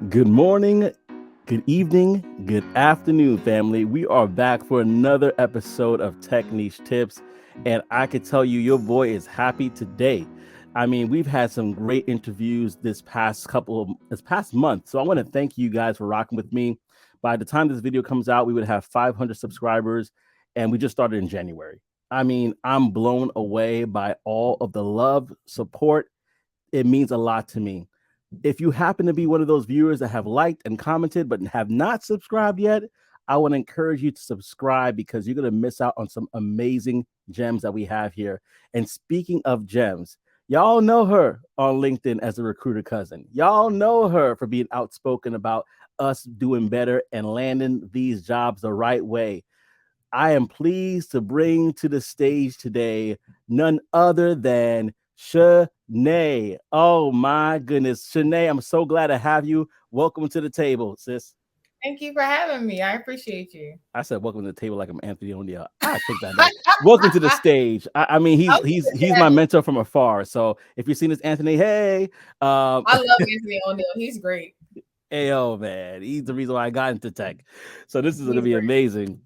Good morning, good evening, good afternoon, family. We are back for another episode of Tech Niche Tips, and I can tell you, your boy is happy today. I mean, we've had some great interviews this past month. So I want to thank you guys for rocking with me. By the time this video comes out, we would have 500 subscribers, and we just started in January. I mean, I'm blown away by all of the love, support. It means a lot to me. If you happen to be one of those viewers that have liked and commented but have not subscribed yet, I want to encourage you to subscribe because you're going to miss out on some amazing gems that we have here. And speaking of gems, y'all know her on LinkedIn as a recruiter cousin. Y'all know her for being outspoken about us doing better and landing these jobs the right way. I am pleased to bring to the stage today none other than Shanae. Oh my goodness. Shanae, I'm so glad to have you. Welcome to the table, sis. Thank you for having me. I appreciate you. I said welcome to the table like I'm Anthony O'Neill. I take that back. Welcome to the stage. I mean, he's my mentor from afar. So if you've seen this Anthony, hey, I love Anthony O'Neill. He's great. hey, oh man, he's the reason why I got into tech. So this is gonna He's be great. amazing.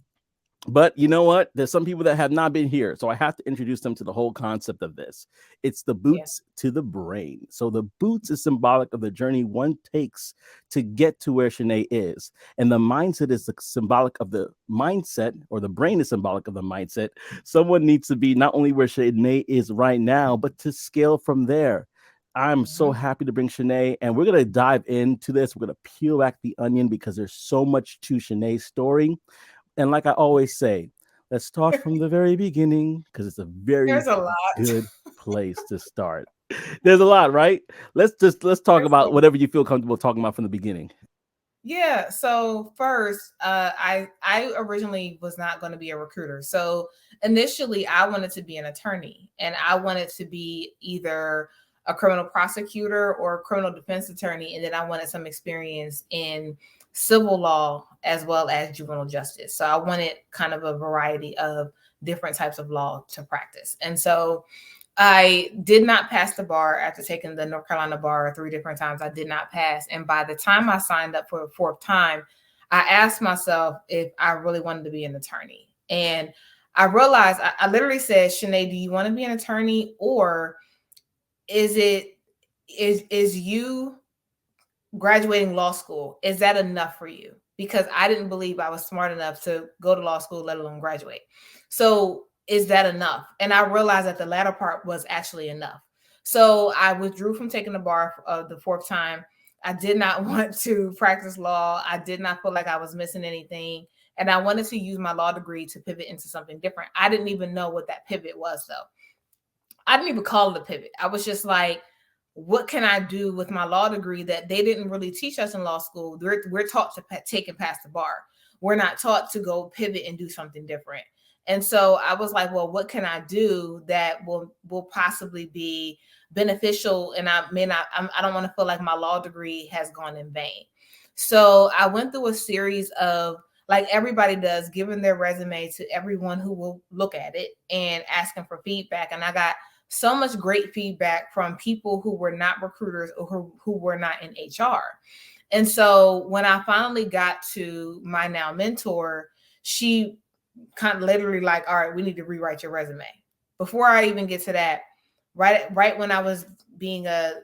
But you know what? There's some people that have not been here. So I have to introduce them to the whole concept of this. It's the Yeah. boots to the brain. So the boots is symbolic of the journey one takes to get to where Shanae is. And the mindset is symbolic of the mindset, or the brain is symbolic of the mindset. Someone needs to be not only where Shanae is right now, but to scale from there. I'm so Mhm. happy to bring Shanae, and we're going to dive into this. We're going to peel back the onion because there's so much to Shanae's story. And like I always say, let's start from the very beginning because it's a very There's a lot. good place to start. There's a lot, right? Let's talk There's about so whatever you feel comfortable talking about from the beginning. Yeah. So first, I originally was not going to be a recruiter. So initially, I wanted to be an attorney, and I wanted to be either a criminal prosecutor or a criminal defense attorney, and then I wanted some experience in civil law as well as juvenile justice. So I wanted kind of a variety of different types of law to practice, and so I did not pass the bar after taking the North Carolina bar 3 different times. I did not pass. And by the time I signed up for the fourth time, I asked myself if I really wanted to be an attorney. And I realized I literally said, Shanae, do you want to be an attorney, or is it is you graduating law school, is that enough for you? Because I didn't believe I was smart enough to go to law school, let alone graduate. So is that enough? And I realized that the latter part was actually enough. So I withdrew from taking the bar the fourth time. I did not want to practice law. I did not feel like I was missing anything. And I wanted to use my law degree to pivot into something different. I didn't even know what that pivot was, though. I didn't even call it a pivot. I was just like, what can I do with my law degree that they didn't really teach us in law school? We're taught to take and pass the bar. We're not taught to go pivot and do something different. And so I was like, well, what can I do that will possibly be beneficial? And I may not, I don't want to feel like my law degree has gone in vain. So I went through a series of, like everybody does, giving their resume to everyone who will look at it and asking for feedback. And I got so much great feedback from people who were not recruiters or who were not in HR. And so when I finally got to my now mentor, she kind of literally like, all right, we need to rewrite your resume. Before I even get to that, right when I was being a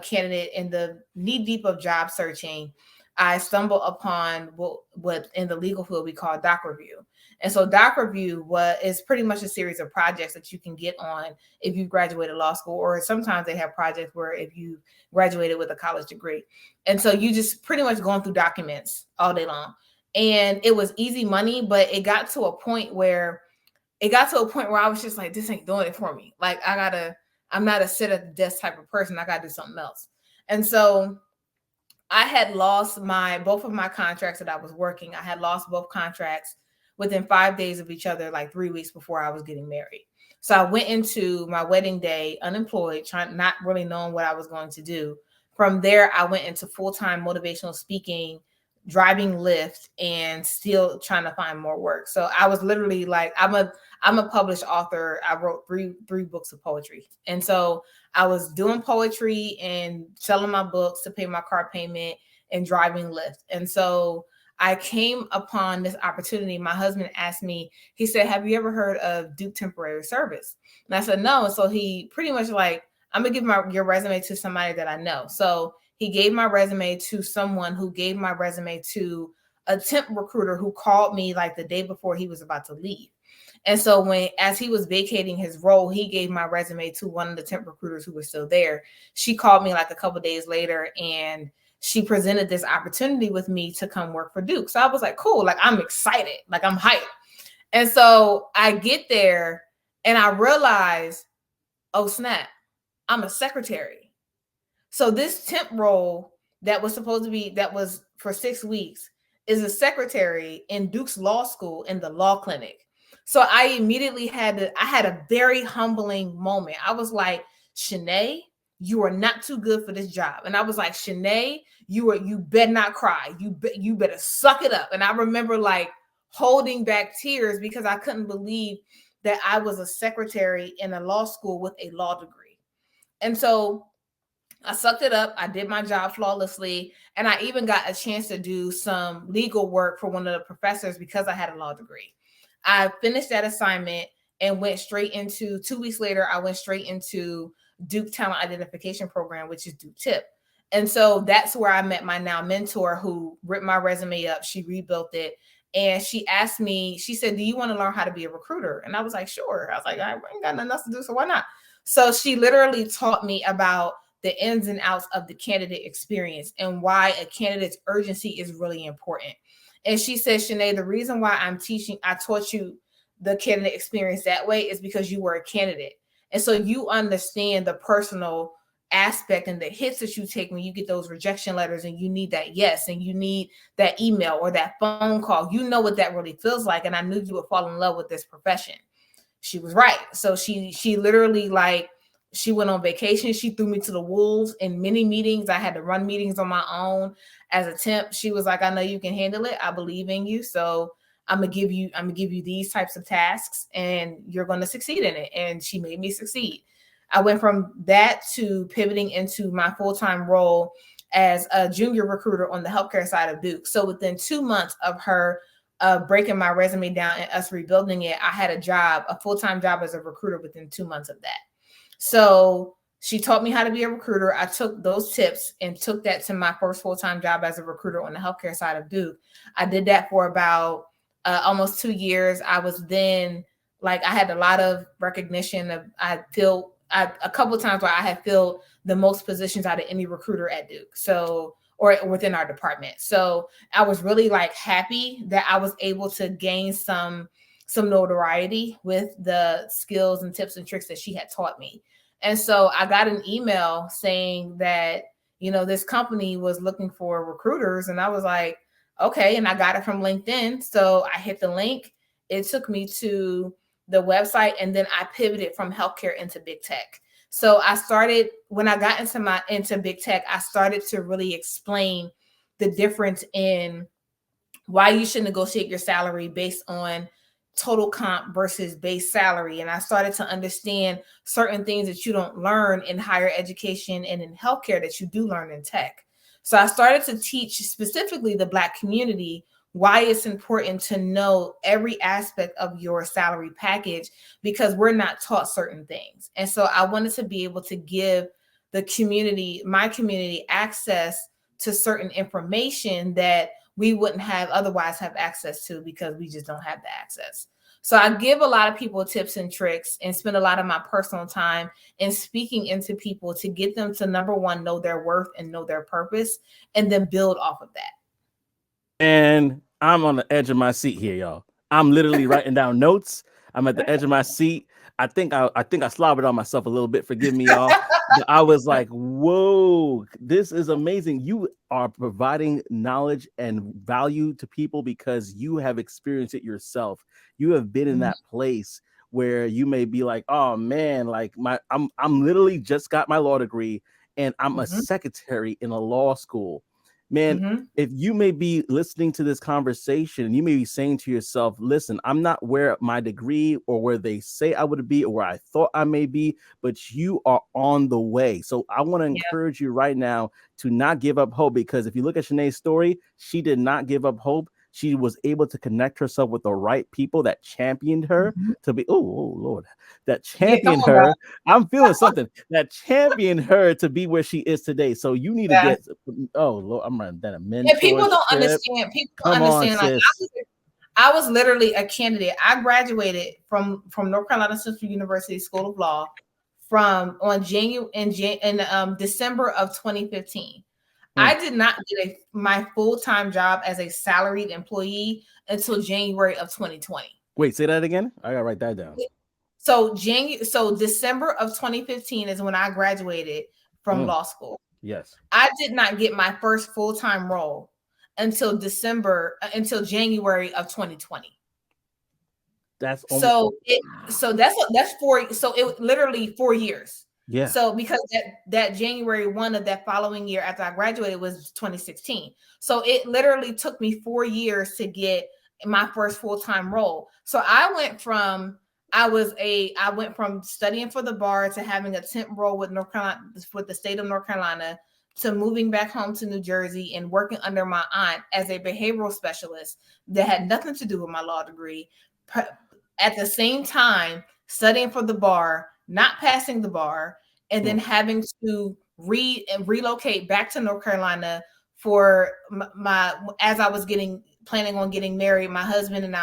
candidate in the knee deep of job searching, I stumbled upon what in the legal field we call doc review. And so doc review is pretty much a series of projects that you can get on if you graduated law school, or sometimes they have projects where if you graduated with a college degree. And so you just pretty much going through documents all day long. And it was easy money, but it got to a point where I was just like, this ain't doing it for me. Like I'm not a sit at the desk type of person. I gotta do something else. And so I had lost both of my contracts that I was working. I had lost both contracts within 5 days of each other, like 3 weeks before I was getting married. So I went into my wedding day unemployed, not really knowing what I was going to do. From there, I went into full-time motivational speaking, driving Lyft, and still trying to find more work. So I was literally like, I'm a published author. I wrote three books of poetry. And so I was doing poetry and selling my books to pay my car payment and driving Lyft. And so I came upon this opportunity. My husband asked me, he said, "Have you ever heard of Duke Temporary Service?" And I said, "No." And so he pretty much like, "I'm gonna give your resume to somebody that I know." So he gave my resume to someone who gave my resume to a temp recruiter who called me like the day before he was about to leave. And so as he was vacating his role, he gave my resume to one of the temp recruiters who was still there. She called me like a couple days later and she presented this opportunity with me to come work for Duke. So I was like, cool, like I'm excited, like I'm hyped. And so I get there and I realize, oh snap, I'm a secretary. So this temp role that was supposed to be, that was for 6 weeks, is a secretary in Duke's law school in the law clinic. So I immediately I had a very humbling moment. I was like, "Shanae, you are not too good for this job." And I was like, "Shanae, you better not cry. You better suck it up." And I remember like holding back tears because I couldn't believe that I was a secretary in a law school with a law degree. And so I sucked it up. I did my job flawlessly. And I even got a chance to do some legal work for one of the professors because I had a law degree. I finished that assignment and went straight into 2 weeks later, I went straight into Duke Talent Identification Program, which is Duke Tip. And so that's where I met my now mentor who ripped my resume up. She rebuilt it. And she asked me, she said, "Do you want to learn how to be a recruiter?" And I was like, "Sure." I was like, "I ain't got nothing else to do, so why not?" So she literally taught me about the ins and outs of the candidate experience and why a candidate's urgency is really important. And she said, "Shanae, the reason why I taught you the candidate experience that way is because you were a candidate. And so you understand the personal aspect and the hits that you take when you get those rejection letters and you need that yes, and you need that email or that phone call. You know what that really feels like. And I knew you would fall in love with this profession." She was right. So she literally like, she went on vacation. She threw me to the wolves in many meetings. I had to run meetings on my own as a temp. She was like, "I know you can handle it. I believe in you. So I'm gonna give you these types of tasks and you're gonna succeed in it." And she made me succeed. I went from that to pivoting into my full-time role as a junior recruiter on the healthcare side of Duke. So within 2 months of her breaking my resume down and us rebuilding it, I had a full-time job as a recruiter within 2 months of that. So she taught me how to be a recruiter. I took those tips and took that to my first full-time job as a recruiter on the healthcare side of Duke. I did that for about almost 2 years. I was then like, I had a lot of recognition of, a couple of times where I had filled the most positions out of any recruiter at Duke. So, or within our department. So I was really like happy that I was able to gain some notoriety with the skills and tips and tricks that she had taught me. And so I got an email saying that, this company was looking for recruiters. And I was like, okay. And I got it from LinkedIn. So I hit the link. It took me to the website. And then I pivoted from healthcare into big tech. So I started, when I got into big tech, I started to really explain the difference in why you should negotiate your salary based on total comp versus base salary. And I started to understand certain things that you don't learn in higher education and in healthcare that you do learn in tech. So I started to teach specifically the Black community why it's important to know every aspect of your salary package, because we're not taught certain things. And so I wanted to be able to give my community, access to certain information that we wouldn't otherwise have access to because we just don't have the access. So I give a lot of people tips and tricks and spend a lot of my personal time in speaking into people to get them to, number one, know their worth and know their purpose, and then build off of that. And I'm on the edge of my seat here, y'all. I'm literally writing down notes. I'm at the edge of my seat. I think I slobbered on myself a little bit. Forgive me, y'all. But I was like, whoa, this is amazing. You are providing knowledge and value to people because you have experienced it yourself. You have been in that place where you may be like, oh man, like I'm literally just got my law degree and I'm a secretary in a law school. Man, Mm-hmm. if you may be listening to this conversation and you may be saying to yourself, listen, I'm not where my degree or where they say I would be or where I thought I may be, but you are on the way. So I want to Yeah. encourage you right now to not give up hope, because if you look at Shanae's story, she did not give up hope. She was able to connect herself with the right people that championed her Mm-hmm. to be, oh Lord, that Yeah. Come championed on, God. her. I'm feeling something that championed her to be where she is today. So you need to Yeah. get, oh Lord, I'm running that a And people don't mentorship. understand. People don't Come on, understand. Like sis. I was literally a candidate. I graduated from North Carolina Central University School of Law from on January in December of 2015. Mm. I did not get my full-time job as a salaried employee until January of 2020. Wait, say that again. I gotta write that down. So December of 2015 is when I graduated from Mm. law school. Yes, I did not get my first full-time role until January of 2020. that's almost, So that's 4. So it literally 4 years. yeah. So because that January 1 of that following year after I graduated was 2016. So it literally took me 4 years to get my first full-time role. So I went from studying for the bar to having a temp role with North Carolina, with the state of North Carolina, to moving back home to New Jersey and working under my aunt as a behavioral specialist that had nothing to do with my law degree. At the same time, studying for the bar, not passing the bar, and then Mm. having to relocate back to North Carolina for my as I was planning on getting married. My husband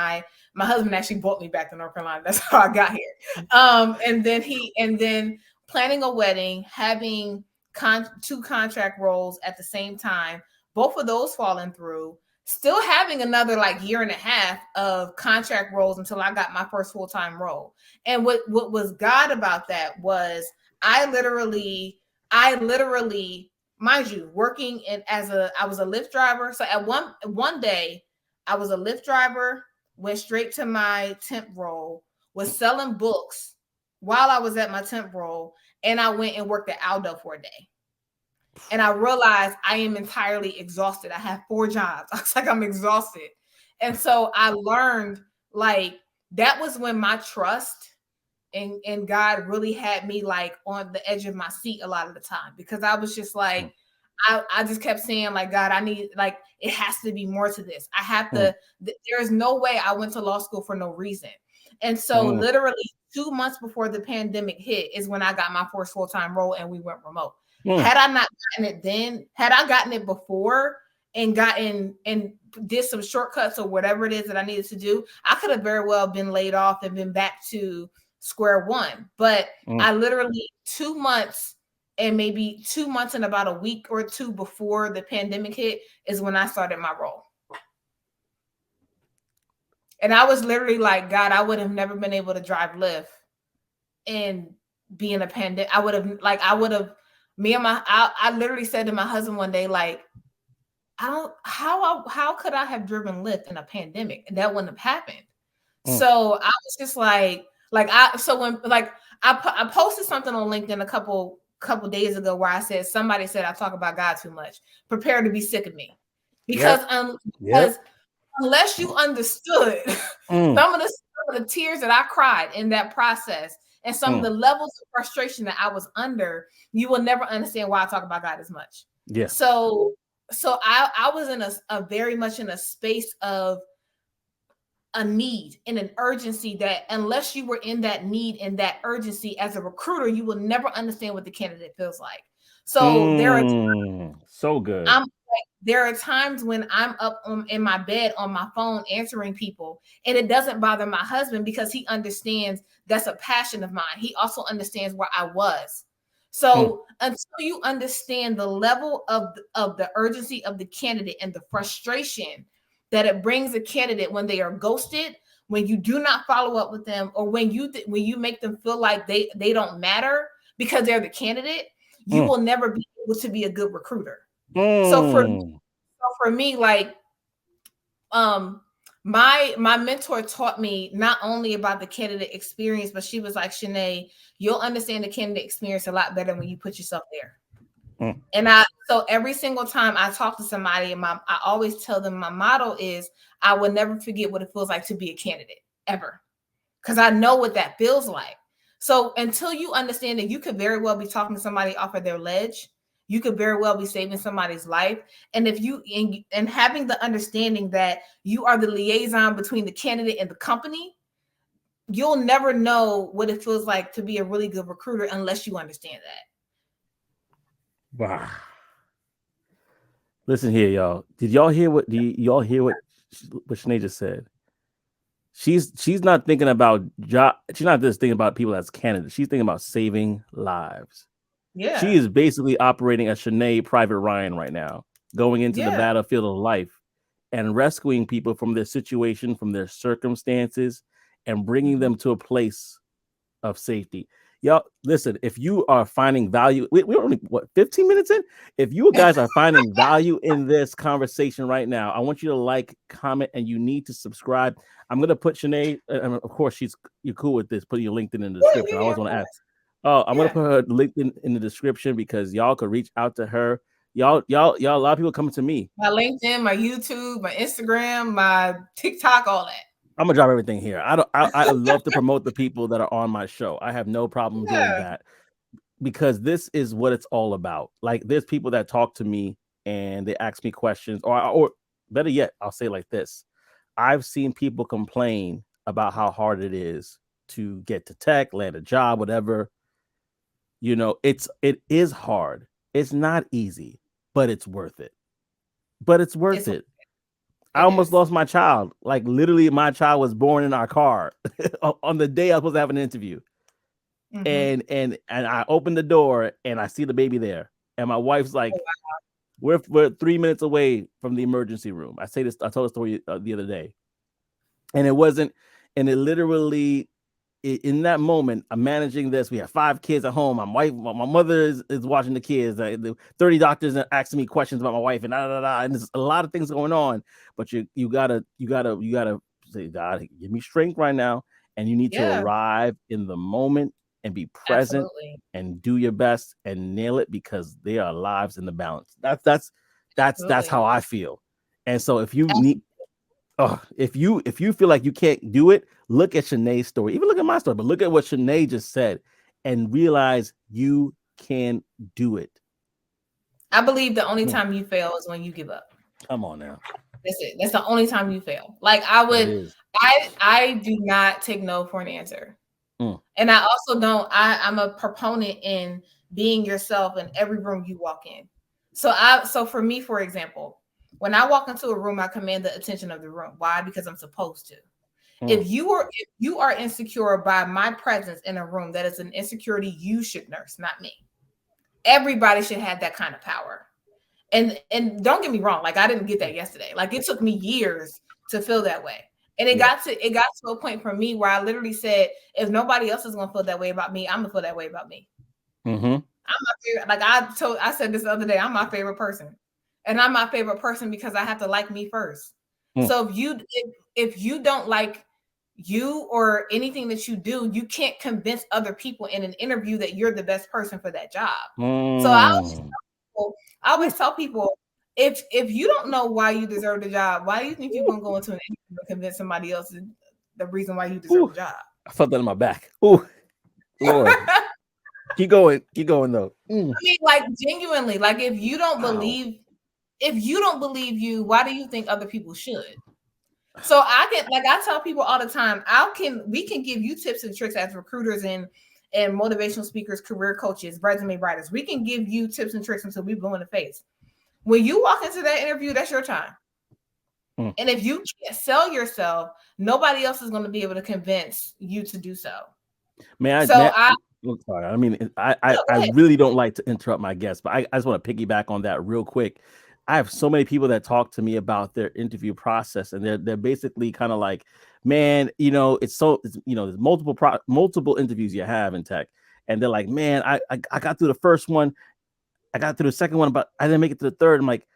actually brought me back to North Carolina. That's how I got here. And then planning a wedding, having two contract roles at the same time, both of those falling through, still having another like year and a half of contract roles until I got my first full-time role. And what was God about that was I literally, mind you, working in I was a Lyft driver. So at one day I was a Lyft driver, went straight to my temp role, was selling books while I was at my temp role, and I went and worked at Aldo for a day. And I realized I am entirely exhausted. I have 4 jobs. I was like, I'm exhausted. And so I learned, like, that was when my trust and God really had me like on the edge of my seat a lot of the time, because I was just like, Mm. I just kept saying, like, God, I need, like, it has to be more to this. I have Mm. to, there's no way I went to law school for no reason. And so Mm. literally 2 months before the pandemic hit is when I got my first full-time role and we went remote. Mm. Had I not gotten it then, had I gotten it before and did some shortcuts or whatever it is that I needed to do, I could have very well been laid off and been back to square one. But Mm. I literally 2 months, and maybe 2 months and about a week or two before the pandemic hit is when I started my role. And I was literally like, God, I would have never been able to drive Lyft and be in a pandemic. I literally said to my husband one day, like, how could I have driven Lyft in a pandemic? And that wouldn't have happened. Mm. So I was just I posted something on LinkedIn a couple days ago where I said, somebody said I talk about God too much. Prepare to be sick of me. Because Yep. Yep. because unless you understood Mm. some of the tears that I cried in that process and some of Mm. the levels of frustration that I was under, you will never understand why I talk about God as much. Yeah. So I was in a very much in a space of a need and an urgency that unless you were in that need and that urgency as a recruiter, you will never understand what the candidate feels like. So So good. there are times when I'm up in my bed on my phone answering people, and it doesn't bother my husband because he understands that's a passion of mine. He also understands where I was. Mm. So until you understand the level of the urgency of the candidate and the frustration that it brings a candidate when they are ghosted, when you do not follow up with them, or when you make them feel like they don't matter because they're the candidate, you Mm. will never be able to be a good recruiter. So Mm. for me, like, my mentor taught me not only about the candidate experience, but she was like, Shanae, you'll understand the candidate experience a lot better when you put yourself there. Mm. And so every single time I talk to somebody, I always tell them my motto is I will never forget what it feels like to be a candidate ever, because I know what that feels like. So until you understand that you could very well be talking to somebody off of their ledge, you could very well be saving somebody's life. And if you and having the understanding that you are the liaison between the candidate and the company, you'll never know what it feels like to be a really good recruiter unless you understand that. Wow. Listen here, y'all. Did y'all hear what? Y'all hear what Sinead just said? She's not thinking about job. She's not just thinking about people as candidates. She's thinking about saving lives. She Yeah. is basically operating as Sinead Private Ryan right now, going into the Yeah. battlefield of life and rescuing people from their situation, from their circumstances, and bringing Mhm. them to a place of safety. Y'all, listen, if you are finding value, we're only, what, 15 minutes in? If you guys are finding value in this conversation right now, I want you to like, comment, and you need to subscribe. I'm going to put Sinead, and of course, you're cool with this, putting your LinkedIn in the Yeah, description. yeah, I yeah, always of want to ask. course. Oh, I'm gonna Yeah. put her LinkedIn in the description because y'all could reach out to her. Y'all, a lot of people coming to me. My LinkedIn, my YouTube, my Instagram, my TikTok, all that. I'm gonna drop everything here. I love to promote the people that are on my show. I have no problem doing Yeah. that because this is what it's all about. Like there's people that talk to me and they ask me questions, or better yet, I'll say like this. I've seen people complain about how hard it is to get to tech, land a job, whatever. It is hard. It's not easy, but it's worth it. But it's worth It's it. I it almost is. lost my child. Like literally, my child was born in our car on the day I was supposed to have an interview. Mm-hmm. And I opened the door and I see the baby there. And my wife's Oh, like, we're 3 minutes away from the emergency room. I told the story the other day. And it wasn't, and it literally in that moment, I'm managing this. We have 5 kids at home. My mother is watching the kids. The 30 doctors are asking me questions about my wife, and and there's a lot of things going on. But you gotta say, God, give me strength right now, and you need to yeah, arrive in the moment and be present absolutely. and do your best and nail it because there are lives in the balance. That's how Absolutely. I feel. And so if you need if you feel like you can't do it, look at Sinead's story. Even look at my story, but look at what Sinead just said and realize you can do it. I believe the only Mm, time you fail is when you give up. come on now. That's it. That's the only time you fail. Like That is. I do not take no for an answer. Mm, And I also don't, I'm a proponent in being yourself in every room you walk in. So for me, for example, when I walk into a room, I command the attention of the room. Why? Because I'm supposed to. mm, If you are insecure by my presence in a room, that is an insecurity you should nurse, not me. Everybody should have that kind of power. And don't get me wrong, like I didn't get that yesterday. Like it took me years to feel that way. And yeah. it got to a point for me where I literally said, if nobody else is gonna feel that way about me, I'm gonna feel that way about me. Mm-hmm. I'm my favorite, like I said this the other day, I'm my favorite person. And I'm my favorite person because I have to like me first. Mm, So if you don't like you or anything that you do, you can't convince other people in an interview that you're the best person for that job. So mm. I always Whew. tell people if you don't know why you deserve the job, why do you think you're gonna go into an interview and convince somebody else the reason why you deserve Ooh, the job? I felt that in my back. Ooh, Lord. Keep going. Keep going though. Mm. I mean, like genuinely, like Wow. if you don't believe you, why do you think other people should? So I tell people all the time, we can give you tips and tricks as recruiters and motivational speakers, career coaches, resume writers. We can give you tips and tricks until we blow in the face. When you walk into that interview, that's your time. Mm. And if you can't sell yourself, nobody else is going to be able to convince you to do so. So I Look, sorry. I mean, no, I go ahead. really don't like to interrupt my guests, but I just want to piggyback on that real quick. I have so many people that talk to me about their interview process, and they're basically kind of like, man, there's multiple interviews you have in tech, and they're like, man, I got through the first one, I got through the second one, but I didn't make it to the third. I'm like,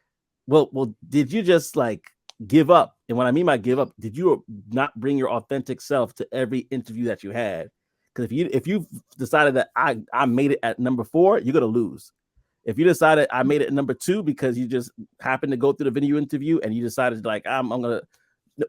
well, did you just like give up? And what I mean by give up, did you not bring your authentic self to every interview that you had? Because if you decided that I made it at number 4, you're gonna lose. If you decided I made it number 2 because you just happened to go through the video interview and you decided like I'm gonna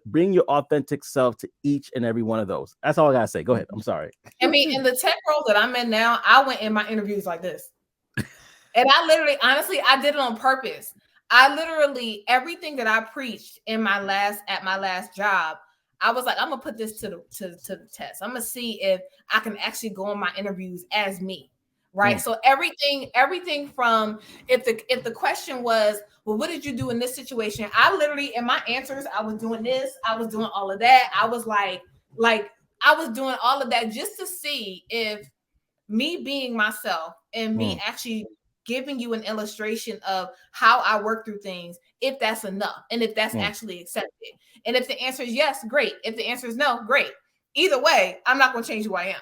bring your authentic self to each and every one of those. That's all I gotta say. Go ahead. I'm sorry. I mean, in the tech role that I'm in now, I went in my interviews like this. And I literally, honestly, I did it on purpose. I literally, everything that I preached at my last job, I was like, I'm gonna put this to the test. I'm gonna see if I can actually go on my interviews as me. Right. So everything from if the question was, well, what did you do in this situation? I literally in my answers, I was doing this, I was doing all of that. I was like I was doing all of that just to see if me being myself and me actually giving you an illustration of how I work through things, if that's enough and if that's actually accepted. And if the answer is yes, great. If the answer is no, great. Either way, I'm not going to change who I am.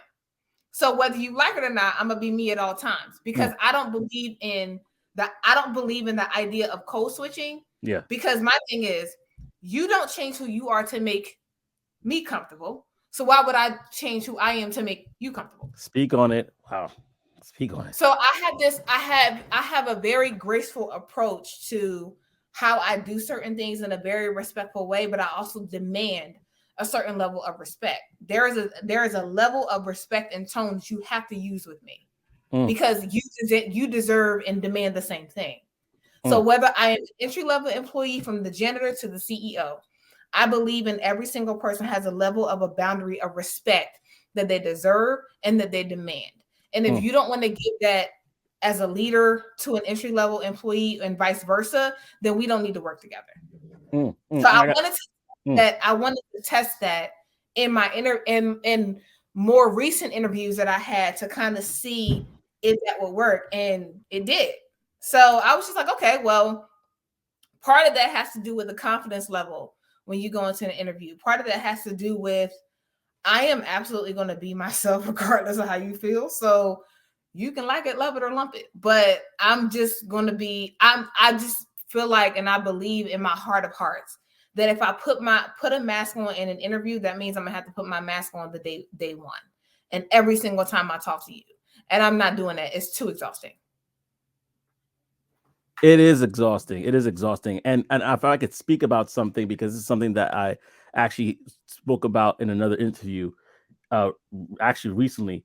So whether you like it or not, I'm going to be me at all times because I don't believe in the idea of code switching. Yeah. Because my thing is, you don't change who you are to make me comfortable. So why would I change who I am to make you comfortable? Speak on it. Wow. Speak on it. So I have a very graceful approach to how I do certain things in a very respectful way, but I also demand a certain level of respect. There is a level of respect and tone that you have to use with me because you deserve and demand the same thing. So whether I am an entry-level employee from the janitor to the CEO, I believe in every single person has a level of a boundary of respect that they deserve and that they demand. And if you don't want to give that as a leader to an entry-level employee and vice versa, then we don't need to work together. So I wanted to test that in my in more recent interviews that I had to kind of see if that would work, and it did. So I was just like, okay, well, part of that has to do with the confidence level when you go into an interview. Part of that has to do with I am absolutely going to be myself regardless of how you feel. So you can like it, love it, or lump it. But I'm just going to be, I just feel like, and I believe in my heart of hearts that if I put a mask on in an interview, that means I'm going to have to put my mask on the day one. And every single time I talk to you. And I'm not doing that. It's too exhausting. It is exhausting. It is exhausting. And if I could speak about something, because it's something that I actually spoke about in another interview, actually recently,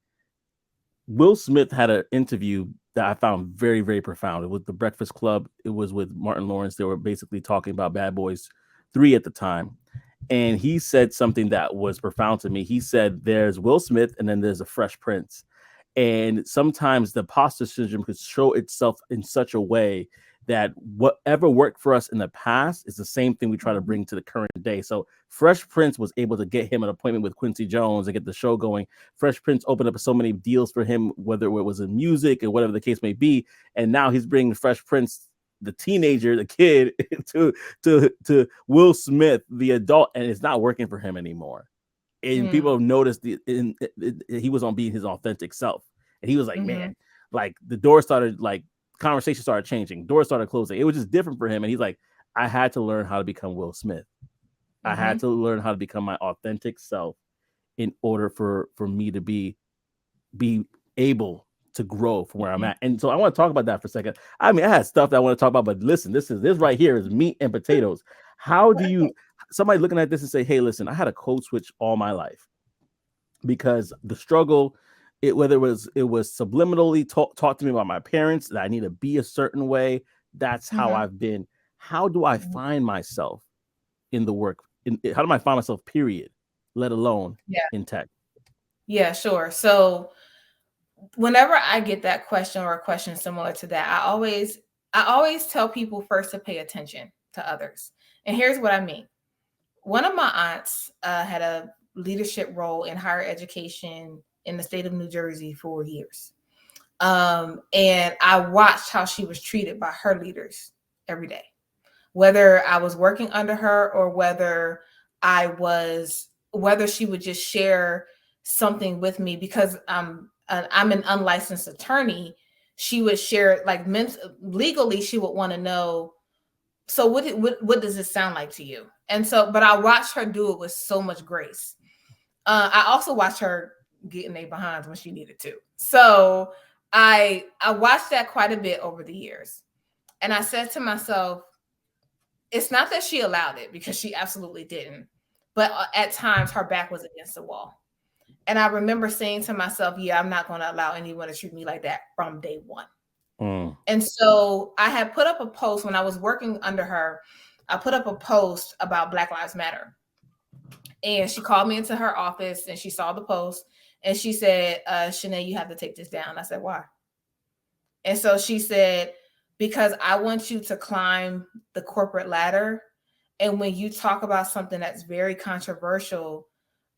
Will Smith had an interview that I found very, very profound. It was the Breakfast Club. It was with Martin Lawrence. They were basically talking about Bad Boys 3 at the time. And he said something that was profound to me. He said, there's Will Smith and then there's a Fresh Prince. And sometimes the imposter syndrome could show itself in such a way that whatever worked for us in the past is the same thing we try to bring to the current day. So Fresh Prince was able to get him an appointment with Quincy Jones and get the show going. Fresh Prince opened up so many deals for him, whether it was in music or whatever the case may be. And now he's bringing Fresh Prince, the teenager, the kid, to Will Smith, the adult, and it's not working for him anymore. And people have noticed he was on being his authentic self. And he was like, man, like the door started, like conversation started changing, doors started closing. It was just different for him. And he's like, I had to learn how to become Will Smith. I had to learn how to become my authentic self in order for me to be able to grow from where I'm at. And so I want to talk about that for a second. I mean, I had stuff that I want to talk about, but listen, this right here is meat and potatoes. How do you, somebody looking at this and say, hey, listen, I had a code switch all my life because the struggle, whether it was subliminally taught to me by my parents that I need to be a certain way. That's how I've been. How do I find myself in the work? How do I find myself, period, let alone in tech? Yeah, sure. So whenever I get that question or a question similar to that, I always tell people first to pay attention to others. And here's what I mean. One of my aunts had a leadership role in higher education in the state of New Jersey for years. And I watched how she was treated by her leaders every day, whether I was working under her or whether she would just share something with me because I'm an unlicensed attorney. She would share like legally, she would want to know, so what does this sound like to you? And so, but I watched her do it with so much grace. I also watched her get in their behinds when she needed to. So I watched that quite a bit over the years. And I said to myself, it's not that she allowed it, because she absolutely didn't. But at times her back was against the wall. And I remember saying to myself, yeah, I'm not going to allow anyone to treat me like that from day one. And so I had put up a post when I was working under her. I put up a post about Black Lives Matter. And she called me into her office and she saw the post and she said, Shanae, you have to take this down. I said, why? And so she said, because I want you to climb the corporate ladder. And when you talk about something that's very controversial,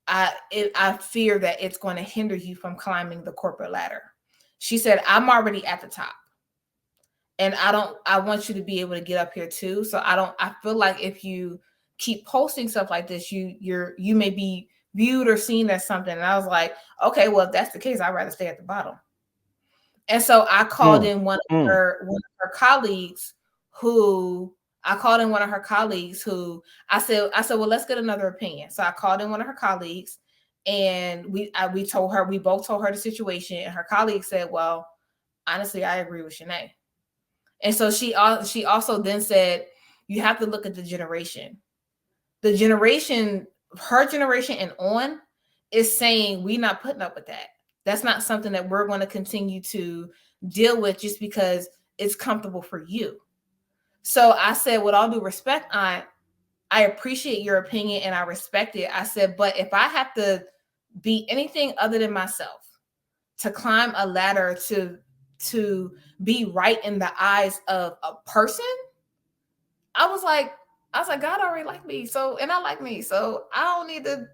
I fear that it's going to hinder you from climbing the corporate ladder. She said, I'm already at the top. And I want you to be able to get up here too. So I feel like if you keep posting stuff like this, you may be viewed or seen as something. And I was like, okay, well, if that's the case, I'd rather stay at the bottom. And so I called in one of her colleagues who I said, well, let's get another opinion. So I called in one of her colleagues and we both told her the situation. And her colleague said, well, honestly, I agree with Shanae. And so she also then said, you have to look at the generation. The generation, her generation and on, is saying we're not putting up with that. That's not something that we're going to continue to deal with just because it's comfortable for you. So I said, with all due respect, I appreciate your opinion and I respect it. I said, but if I have to be anything other than myself to climb a ladder to be right in the eyes of a person, I was like, God already liked me. So, and I like me. So I don't need to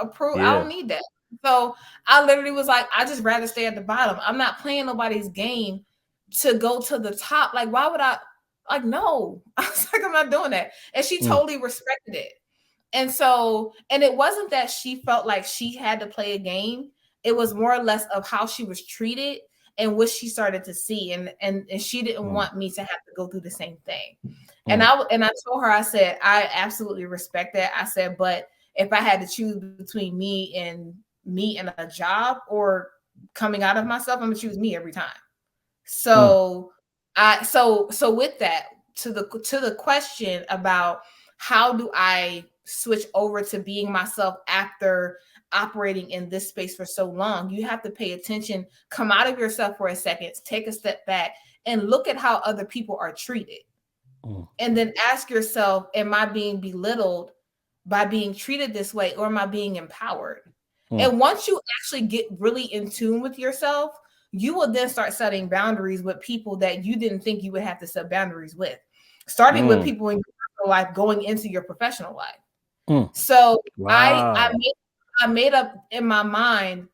approve. Yeah. I don't need that. So I literally was like, I just rather stay at the bottom. I'm not playing nobody's game to go to the top. Like, why would I? Like, no. I was like, I'm not doing that. And she totally respected it. And so, and it wasn't that she felt like she had to play a game. It was more or less of how she was treated and what she started to see. And she didn't want me to have to go through the same thing. And I told her, I said, I absolutely respect that. I said, but if I had to choose between me and a job or coming out of myself, I'm gonna choose me every time. So so with that, to the question about how do I switch over to being myself after operating in this space for so long, you have to pay attention, come out of yourself for a second, take a step back and look at how other people are treated. And then ask yourself, am I being belittled by being treated this way, or am I being empowered? And once you actually get really in tune with yourself, you will then start setting boundaries with people that you didn't think you would have to set boundaries with, starting with people in your personal life, going into your professional life. So wow. I made up in my mind,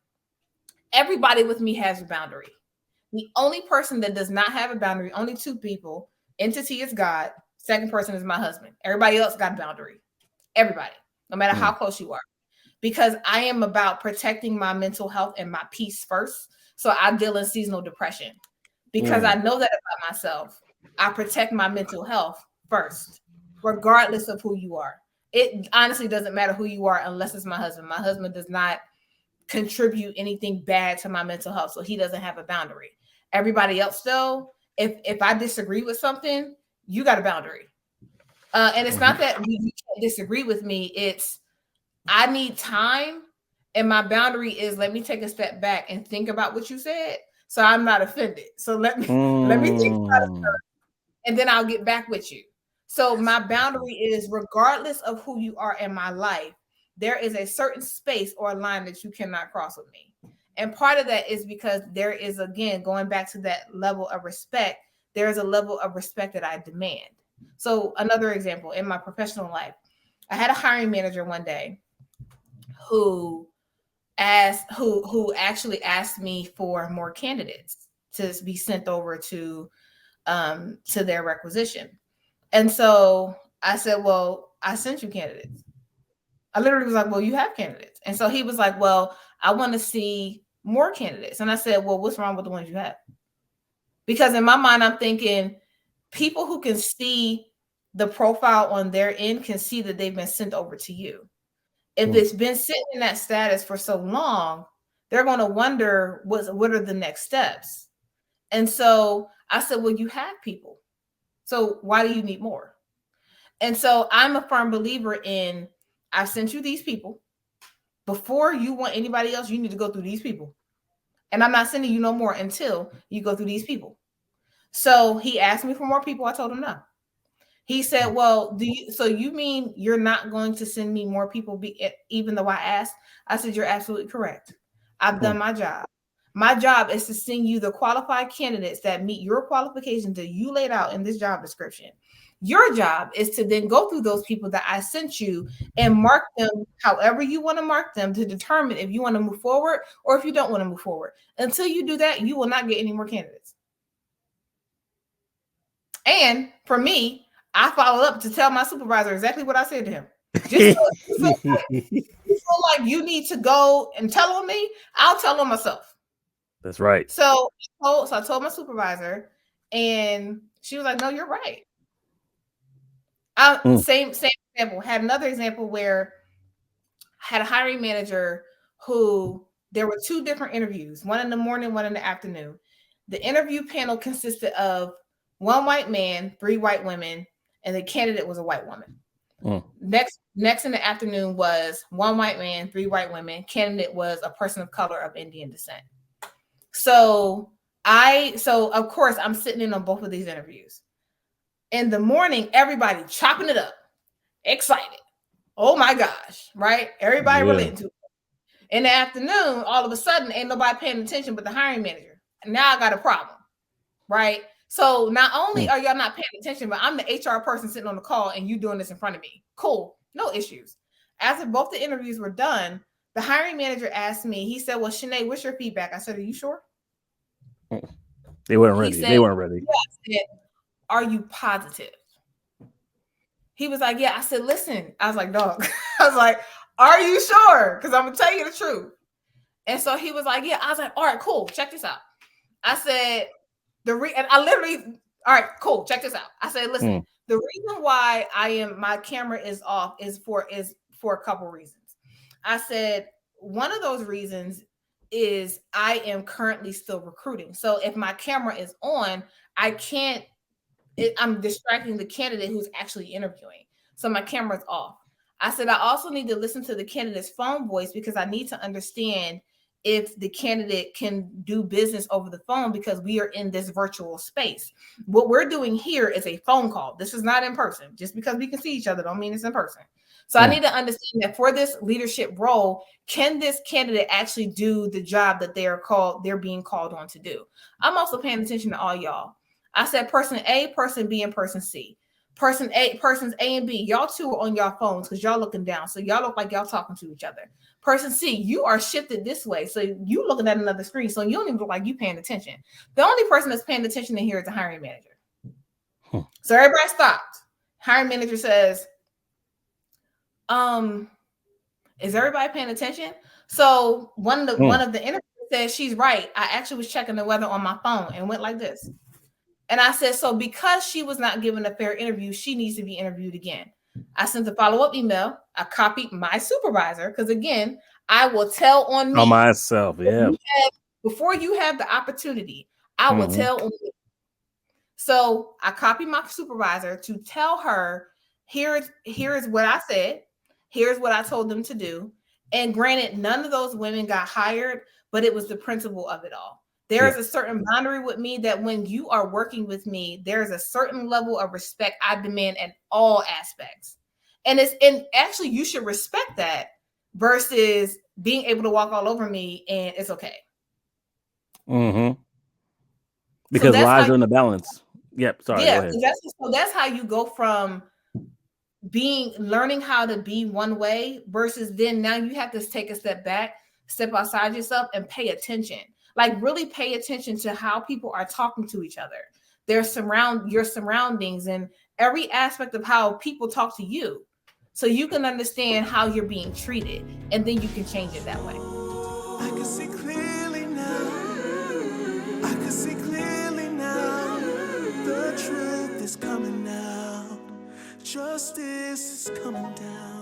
everybody with me has a boundary. The only person that does not have a boundary, only two people, entity is God. Second person is my husband. Everybody else got a boundary. Everybody, no matter how close you are. Because I am about protecting my mental health and my peace first. So I deal in seasonal depression. Because I know that about myself. I protect my mental health first, regardless of who you are. It honestly doesn't matter who you are unless it's my husband. My husband does not contribute anything bad to my mental health. So he doesn't have a boundary. Everybody else, though, if I disagree with something, you got a boundary. And it's not that you can't disagree with me. It's I need time. And my boundary is, let me take a step back and think about what you said, so I'm not offended. So let me think about it first, and then I'll get back with you. So my boundary is, regardless of who you are in my life, there is a certain space or a line that you cannot cross with me. And part of that is because there is, again, going back to that level of respect, there is a level of respect that I demand. So another example, in my professional life, I had a hiring manager one day who actually asked me for more candidates to be sent over to their requisition. And so I said, well, I sent you candidates. I literally was like, well, you have candidates. And so he was like, well, I want to see more candidates. And I said, well, what's wrong with the ones you have? Because in my mind, I'm thinking people who can see the profile on their end can see that they've been sent over to you. If it's been sitting in that status for so long, they're going to wonder what are the next steps. And so I said, well, you have people. So why do you need more? And so I'm a firm believer in, I've sent you these people. Before you want anybody else, you need to go through these people. And I'm not sending you no more until you go through these people. So he asked me for more people. I told him no. He said, well, so you mean you're not going to send me more people even though I asked? I said, you're absolutely correct. I've done my job. My job is to send you the qualified candidates that meet your qualifications that you laid out in this job description. Your job is to then go through those people that I sent you and mark them however you want to mark them to determine if you want to move forward or if you don't want to move forward. Until you do that, you will not get any more candidates. And for me, I followed up to tell my supervisor exactly what I said to him. Just so you feel like you need to go and tell on me, I'll tell on myself. That's right. So I told my supervisor, and she was like, "No, you're right." Same example. Had another example where I had a hiring manager who there were 2 different interviews, one in the morning, one in the afternoon. The interview panel consisted of 1 white man, 3 white women, and the candidate was a white woman. Next in the afternoon was 1 white man, 3 white women. Candidate was a person of color of Indian descent. So of course I'm sitting in on both of these interviews. In the morning, everybody chopping it up, excited. Oh my gosh, right? Everybody relating to it. In the afternoon, all of a sudden, ain't nobody paying attention but the hiring manager. And now I got a problem, right? So not only are y'all not paying attention, but I'm the HR person sitting on the call and you doing this in front of me. Cool, no issues. After both the interviews were done, the hiring manager asked me, he said, well, Shanae, what's your feedback? I said, are you sure? They weren't ready. They weren't ready. Yeah, I said, are you positive? He was like, yeah. I said, listen. I was like, dog. I was like, are you sure? Because I'm going to tell you the truth. And so he was like, yeah. I was like, all right, cool. Check this out. I said, and I literally, all right, cool. Check this out. I said, listen, the reason why my camera is off is for a couple reasons. I said, one of those reasons is I am currently still recruiting. So if my camera is on, I'm distracting the candidate who's actually interviewing. So my camera's off. I said, I also need to listen to the candidate's phone voice because I need to understand if the candidate can do business over the phone because we are in this virtual space. What we're doing here is a phone call. This is not in person. Just because we can see each other don't mean it's in person. So I need to understand that for this leadership role, can this candidate actually do the job that they're being called on to do? I'm also paying attention to all y'all. I said person A, person B, and person C. Persons A and B, y'all 2 are on y'all phones because y'all looking down. So y'all look like y'all talking to each other. Person C, you are shifted this way. So you looking at another screen. So you don't even look like you paying attention. The only person that's paying attention in here is the hiring manager. So everybody stopped. Hiring manager says, is everybody paying attention? So one of the interviewers says, she's right. I actually was checking the weather on my phone and went like this. And I said, so because she was not given a fair interview, she needs to be interviewed again. I sent a follow-up email. I copied my supervisor because, again, I will tell on me. On myself, yeah. Before you have the opportunity, I will tell on me. So I copied my supervisor to tell her, here is what I said. Here's what I told them to do. And granted, none of those women got hired, but it was the principle of it all. There is a certain boundary with me that when you are working with me, there is a certain level of respect I demand in all aspects. And actually you should respect that versus being able to walk all over me and it's okay. Because lies are in the balance. Yep. Sorry. Yeah. Go ahead. So that's how you go from learning how to be one way versus then now you have to take a step back, step outside yourself and pay attention. Like really pay attention to how people are talking to each other, your surroundings and every aspect of how people talk to you. So you can understand how you're being treated and then you can change it that way. I can see clearly now. I can see clearly now. The truth is coming out. Justice is coming down.